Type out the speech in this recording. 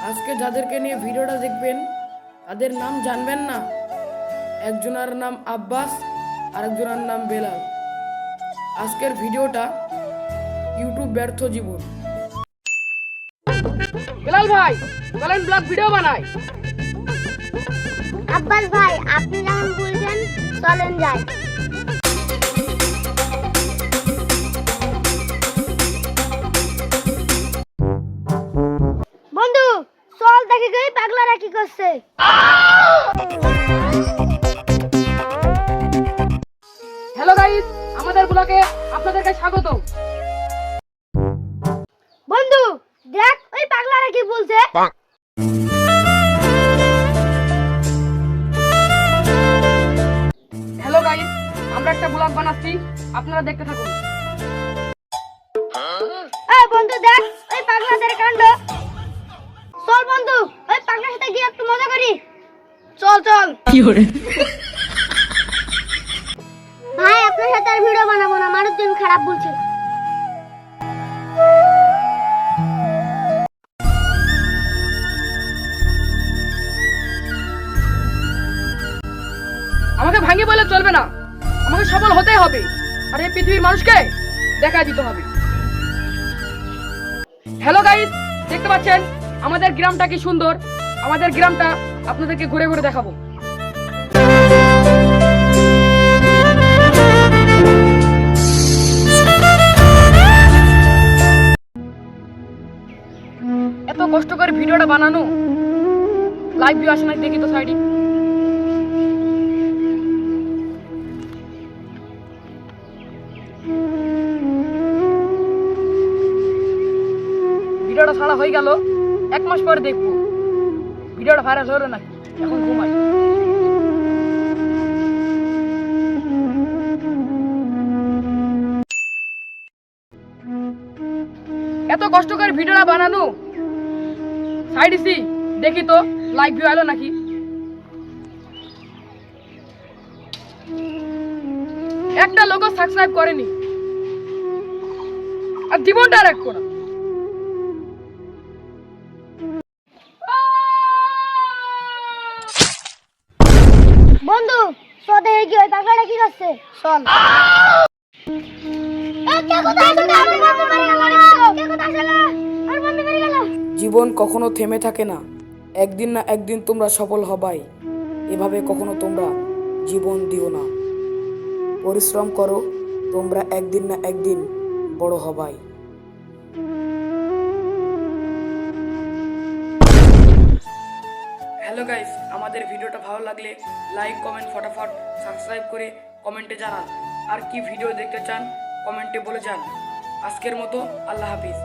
আজকে যাদেরকে নিয়ে ভিডিওটা দেখবেন তাদের নাম জানবেন না। একজনের নাম আব্বাস আর একজনের নাম বেলাল। আজকের ভিডিওটা ইউটিউব ব্যর্থ জীবন। বেলাল ভাই চলেন ব্লগ ভিডিও বানাই। আব্বাস ভাই আপনি যখন বলছেন চলেন যাই। বন্ধু চল দেখি গই পাগলারা কি করছে। হ্যালো গাইস, আমাদের ব্লগে আপনাদেরকে স্বাগত। বন্ধু দেখ ওই পাগলারা কি বলছে। হ্যালো গাইস, আমরা একটা ব্লগ বানাচ্ছি, আপনারা দেখতে থাকুন। এই বন্ধু দেখ ওই পাগলাদের কাণ্ড। চল বন্ধু ওই পাগলার সাথে গিয়ে একটু মজা করি। চল চল। ভাই আপনার সাথে আর ভিডিও বানাবো না, মানুষজন খারাপ বলছে। আমাকে ভাঙিয়ে বলে চলবে না, আমাকে সফল হতে হবে আর এই পৃথিবীর মানুষকে দেখা দিতে হবে। হ্যালো গাইস, দেখতে পাচ্ছেন আমাদের গ্রামটা কি সুন্দর। আমাদের গ্রামটা আপনাদেরকে ঘুরে ঘুরে দেখাবো। এত কষ্ট করে ভিডিওটা বানানো, লাইভ ভিউ আসে না, দেখি তো সাইডে। ভিডিওটা ছাড়া হয়ে গেল, 1 মাস পরে দেখবো ভিডিওটা ভাইরাল হলো নাকি। এখন ঘুমাই। এত কষ্ট করে ভিডিওটা বানানো, সাইড ইসি দেখি তো লাইভ ভিউ এলো নাকি। একটা লোকও সাবস্ক্রাইব করেনি আর জীবনটা রাখবো না। বন্ধু চল দেখি কি ওই পাগলাটা কি করছে। চল। জীবন কখনো থেমে থাকে না, একদিন না একদিন তোমরা সফল হবাই। এভাবে কখনো তোমরা জীবন দিও না। পরিশ্রম করো, তোমরা একদিন না একদিন বড় হবাই। হ্যালো গাইস, আমাদের ভিডিওটা ভালো লাগলে লাইক কমেন্ট ফটাফট সাবস্ক্রাইব করে কমেন্টে জানান। আর কি ভিডিও দেখতে চান কমেন্টে বলে যান। আজকের মতো আল্লাহ হাফিজ।